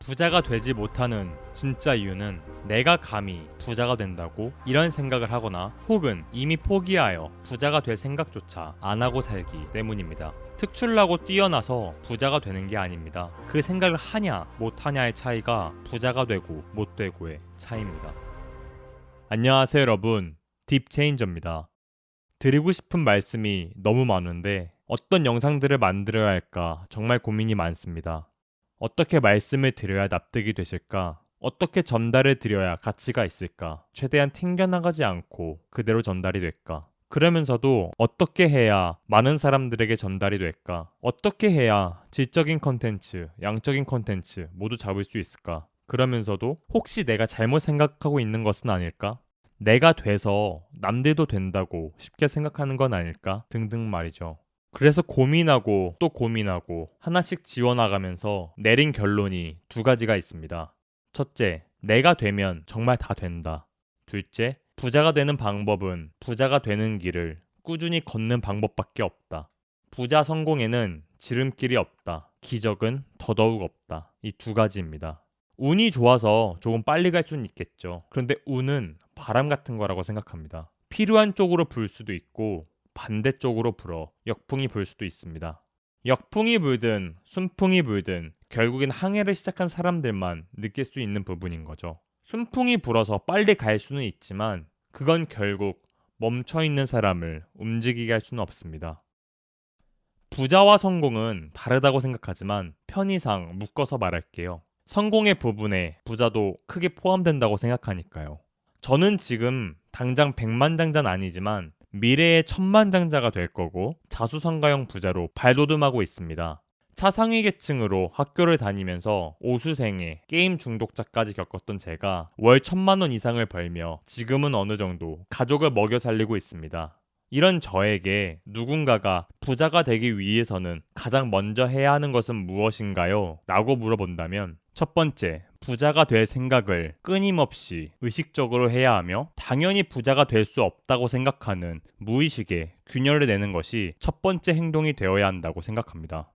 부자가 되지 못하는 진짜 이유는 내가 감히 부자가 된다고 이런 생각을 하거나 혹은 이미 포기하여 부자가 될 생각조차 안 하고 살기 때문입니다. 특출나고 뛰어나서 부자가 되는 게 아닙니다. 그 생각을 하냐 못하냐의 차이가 부자가 되고 못 되고의 차이입니다. 안녕하세요 여러분, 딥체인저입니다. 드리고 싶은 말씀이 너무 많은데 어떤 영상들을 만들어야 할까 정말 고민이 많습니다. 어떻게 말씀을 드려야 납득이 되실까? 어떻게 전달을 드려야 가치가 있을까? 최대한 튕겨나가지 않고 그대로 전달이 될까? 그러면서도 어떻게 해야 많은 사람들에게 전달이 될까? 어떻게 해야 질적인 컨텐츠, 양적인 컨텐츠 모두 잡을 수 있을까? 그러면서도 혹시 내가 잘못 생각하고 있는 것은 아닐까? 내가 돼서 남들도 된다고 쉽게 생각하는 건 아닐까? 등등 말이죠. 그래서 고민하고 또 고민하고 하나씩 지워나가면서 내린 결론이 두 가지가 있습니다. 첫째, 내가 되면 정말 다 된다. 둘째, 부자가 되는 방법은 부자가 되는 길을 꾸준히 걷는 방법밖에 없다. 부자 성공에는 지름길이 없다. 기적은 더더욱 없다. 이 두 가지입니다. 운이 좋아서 조금 빨리 갈 수는 있겠죠. 그런데 운은 바람 같은 거라고 생각합니다. 필요한 쪽으로 불 수도 있고 반대쪽으로 불어 역풍이 불 수도 있습니다. 역풍이 불든 순풍이 불든 결국엔 항해를 시작한 사람들만 느낄 수 있는 부분인 거죠. 순풍이 불어서 빨리 갈 수는 있지만 그건 결국 멈춰있는 사람을 움직이게 할 수는 없습니다. 부자와 성공은 다르다고 생각하지만 편의상 묶어서 말할게요. 성공의 부분에 부자도 크게 포함된다고 생각하니까요. 저는 지금 당장 백만장자는 아니지만 미래의 천만장자가 될 거고 자수성가형 부자로 발돋움하고 있습니다. 차상위 계층으로 학교를 다니면서 오수생애, 게임 중독자까지 겪었던 제가 월 1,000만 원 이상을 벌며 지금은 어느 정도 가족을 먹여 살리고 있습니다. 이런 저에게 누군가가 부자가 되기 위해서는 가장 먼저 해야 하는 것은 무엇인가요? 라고 물어본다면 첫 번째, 부자가 될 생각을 끊임없이 의식적으로 해야 하며 당연히 부자가 될 수 없다고 생각하는 무의식에 균열을 내는 것이 첫 번째 행동이 되어야 한다고 생각합니다.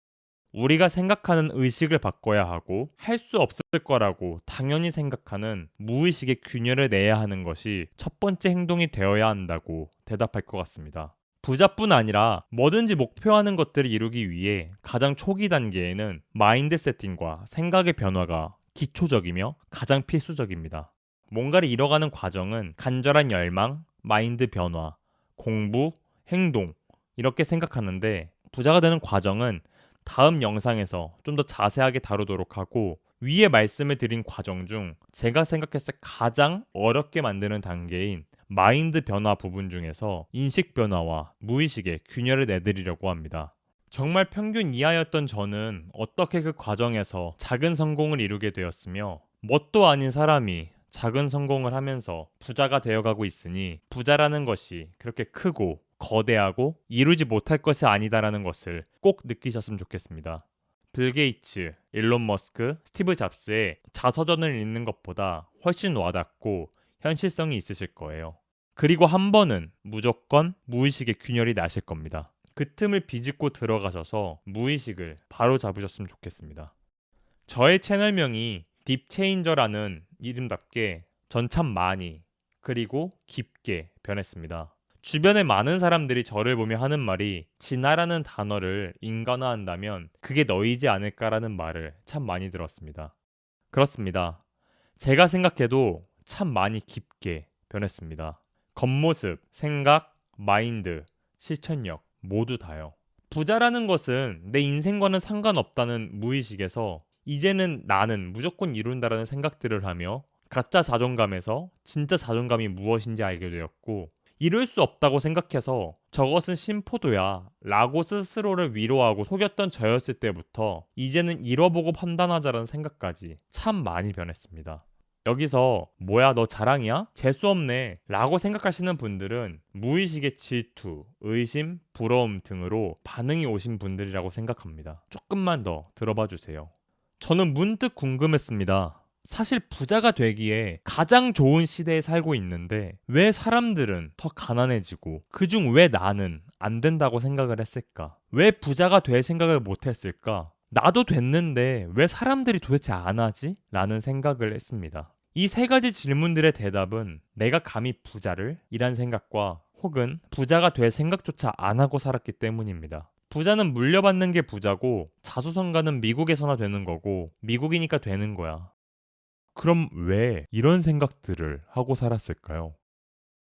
우리가 생각하는 의식을 바꿔야 하고 할 수 없을 거라고 당연히 생각하는 무의식의 균열을 내야 하는 것이 첫 번째 행동이 되어야 한다고 대답할 것 같습니다. 부자뿐 아니라 뭐든지 목표하는 것들을 이루기 위해 가장 초기 단계에는 마인드 세팅과 생각의 변화가 기초적이며 가장 필수적입니다. 뭔가를 이뤄가는 과정은 간절한 열망, 마인드 변화, 공부, 행동 이렇게 생각하는데 부자가 되는 과정은 다음 영상에서 좀 더 자세하게 다루도록 하고 위에 말씀을 드린 과정 중 제가 생각했을 때 가장 어렵게 만드는 단계인 마인드 변화 부분 중에서 인식 변화와 무의식의 균열을 내드리려고 합니다. 정말 평균 이하였던 저는 어떻게 그 과정에서 작은 성공을 이루게 되었으며 뭣도 아닌 사람이 작은 성공을 하면서 부자가 되어가고 있으니 부자라는 것이 그렇게 크고 거대하고 이루지 못할 것이 아니다라는 것을 꼭 느끼셨으면 좋겠습니다. 빌 게이츠, 일론 머스크, 스티브 잡스의 자서전을 읽는 것보다 훨씬 와닿고 현실성이 있으실 거예요. 그리고 한 번은 무조건 무의식의 균열이 나실 겁니다. 그 틈을 비집고 들어가셔서 무의식을 바로 잡으셨으면 좋겠습니다. 저의 채널명이 딥체인저라는 이름답게 전 참 많이 그리고 깊게 변했습니다. 주변에 많은 사람들이 저를 보며 하는 말이 진화라는 단어를 인간화한다면 그게 너이지 않을까라는 말을 참 많이 들었습니다. 그렇습니다. 제가 생각해도 참 많이 깊게 변했습니다. 겉모습, 생각, 마인드, 실천력 모두 다요. 부자라는 것은 내 인생과는 상관없다는 무의식에서 이제는 나는 무조건 이룬다라는 생각들을 하며 가짜 자존감에서 진짜 자존감이 무엇인지 알게 되었고 이룰 수 없다고 생각해서 저것은 심포도야 라고 스스로를 위로하고 속였던 저였을 때부터 이제는 잃어보고 판단하자라는 생각까지 참 많이 변했습니다. 여기서 뭐야 너 자랑이야? 재수없네 라고 생각하시는 분들은 무의식의 질투, 의심, 부러움 등으로 반응이 오신 분들이라고 생각합니다. 조금만 더 들어봐 주세요. 저는 문득 궁금했습니다. 사실 부자가 되기에 가장 좋은 시대에 살고 있는데 왜 사람들은 더 가난해지고 그중 왜 나는 안 된다고 생각을 했을까? 왜 부자가 될 생각을 못 했을까? 나도 됐는데 왜 사람들이 도대체 안 하지? 라는 생각을 했습니다. 이 세 가지 질문들의 대답은 내가 감히 부자를? 이란 생각과 혹은 부자가 될 생각조차 안 하고 살았기 때문입니다. 부자는 물려받는 게 부자고 자수성가는 미국에서나 되는 거고 미국이니까 되는 거야. 그럼 왜 이런 생각들을 하고 살았을까요?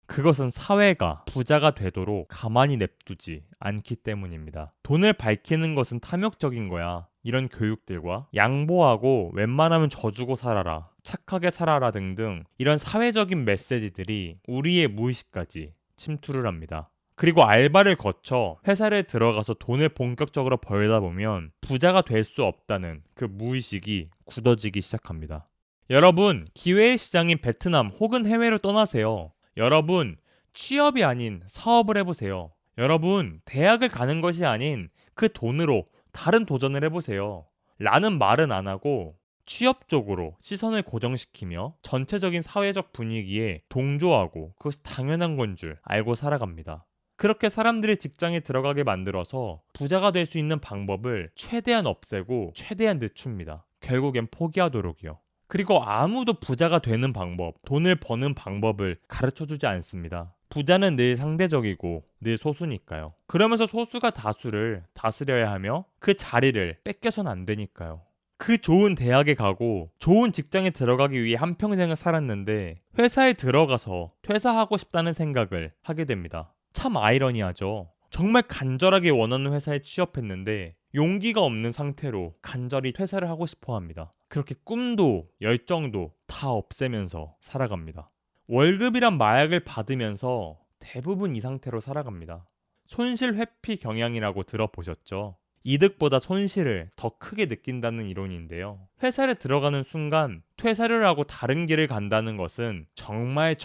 그것은 사회가 부자가 되도록 가만히 냅두지 않기 때문입니다. 돈을 밝히는 것은 탐욕적인 거야. 이런 교육들과 양보하고 웬만하면 져주고 살아라, 착하게 살아라 등등 이런 사회적인 메시지들이 우리의 무의식까지 침투를 합니다. 그리고 알바를 거쳐 회사를 들어가서 돈을 본격적으로 벌다 보면 부자가 될 수 없다는 그 무의식이 굳어지기 시작합니다. 여러분, 기회의 시장인 베트남 혹은 해외로 떠나세요. 여러분, 취업이 아닌 사업을 해보세요. 여러분, 대학을 가는 것이 아닌 그 돈으로 다른 도전을 해보세요. 라는 말은 안 하고 취업 쪽으로 시선을 고정시키며 전체적인 사회적 분위기에 동조하고 그것이 당연한 건 줄 알고 살아갑니다. 그렇게 사람들이 직장에 들어가게 만들어서 부자가 될 수 있는 방법을 최대한 없애고 최대한 늦춥니다. 결국엔 포기하도록이요. 그리고 아무도 부자가 되는 방법, 돈을 버는 방법을 가르쳐주지 않습니다. 부자는 늘 상대적이고 늘 소수니까요. 그러면서 소수가 다수를 다스려야 하며 그 자리를 뺏겨선 안 되니까요. 그 좋은 대학에 가고 좋은 직장에 들어가기 위해 한평생을 살았는데 회사에 들어가서 퇴사하고 싶다는 생각을 하게 됩니다. 참 아이러니하죠. 정말 간절하게 원하는 회사에 취업했는데 용기가 없는 상태로 간절히 퇴사를 하고 싶어 합니다. 그렇게 꿈도 열정도 다 없애면서 살아갑니다. 월급이란 마약을 받으면서 대부분 이 상태로 살아갑니다. 손실 회피 경향이라고 들어보셨죠? 이득보다 손실을 더 크게 느낀다는 이론인데요. 회사를 들어가는 순간 퇴사를 하고 다른 길을 간다는 것은 정말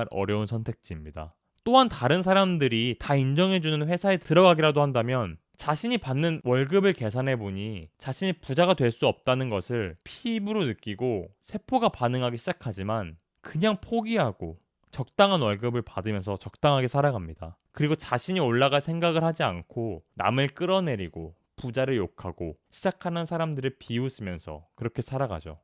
어려운 선택지입니다. 또한 다른 사람들이 다 인정해주는 회사에 들어가기라도 한다면 자신이 받는 월급을 계산해보니 자신이 부자가 될 수 없다는 것을 피부로 느끼고 세포가 반응하기 시작하지만 그냥 포기하고 적당한 월급을 받으면서 적당하게 살아갑니다. 그리고 자신이 올라갈 생각을 하지 않고 남을 끌어내리고 부자를 욕하고 시작하는 사람들을 비웃으면서 그렇게 살아가죠.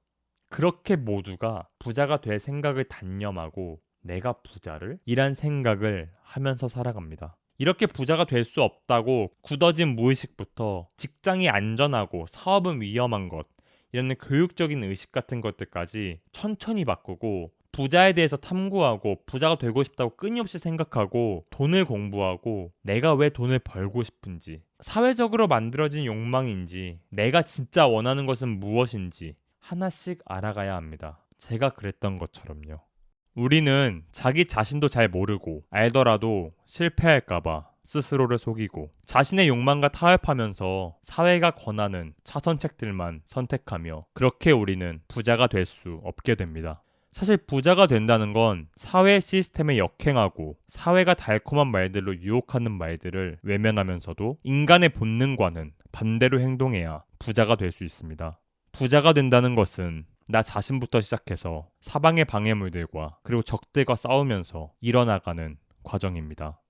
그렇게 모두가 부자가 될 생각을 단념하고 내가 부자를? 이란 생각을 하면서 살아갑니다. 이렇게 부자가 될 수 없다고 굳어진 무의식부터 직장이 안전하고 사업은 위험한 것, 이런 교육적인 의식 같은 것들까지 천천히 바꾸고 부자에 대해서 탐구하고 부자가 되고 싶다고 끊임없이 생각하고 돈을 공부하고 내가 왜 돈을 벌고 싶은지, 사회적으로 만들어진 욕망인지, 내가 진짜 원하는 것은 무엇인지 하나씩 알아가야 합니다. 제가 그랬던 것처럼요. 우리는 자기 자신도 잘 모르고 알더라도 실패할까봐 스스로를 속이고 자신의 욕망과 타협하면서 사회가 권하는 차선책들만 선택하며 그렇게 우리는 부자가 될 수 없게 됩니다. 사실 부자가 된다는 건 사회 시스템에 역행하고 사회가 달콤한 말들로 유혹하는 말들을 외면하면서도 인간의 본능과는 반대로 행동해야 부자가 될 수 있습니다. 부자가 된다는 것은 나 자신부터 시작해서 사방의 방해물들과 그리고 적들과 싸우면서 일어나가는 과정입니다.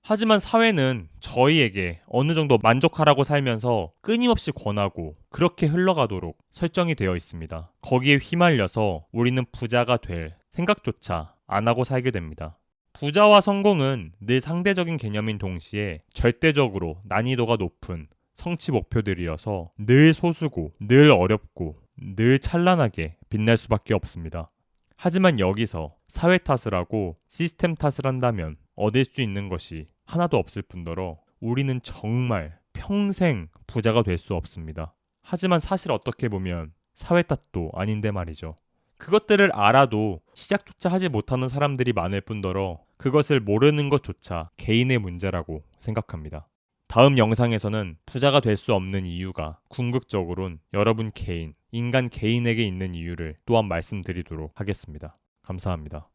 하지만 사회는 저희에게 어느 정도 만족하라고 살면서 끊임없이 권하고 그렇게 흘러가도록 설정이 되어 있습니다. 거기에 휘말려서 우리는 부자가 될 생각조차 안 하고 살게 됩니다. 부자와 성공은 늘 상대적인 개념인 동시에 절대적으로 난이도가 높은 성취 목표들이어서 늘 소수고 늘 어렵고 늘 찬란하게 빛날 수밖에 없습니다. 하지만 여기서 사회 탓을 하고 시스템 탓을 한다면 얻을 수 있는 것이 하나도 없을 뿐더러 우리는 정말 평생 부자가 될 수 없습니다. 하지만 사실 어떻게 보면 사회 탓도 아닌데 말이죠. 그것들을 알아도 시작조차 하지 못하는 사람들이 많을 뿐더러 그것을 모르는 것조차 개인의 문제라고 생각합니다. 다음 영상에서는 부자가 될 수 없는 이유가 궁극적으론 여러분 개인, 인간 개인에게 있는 이유를 또한 말씀드리도록 하겠습니다. 감사합니다.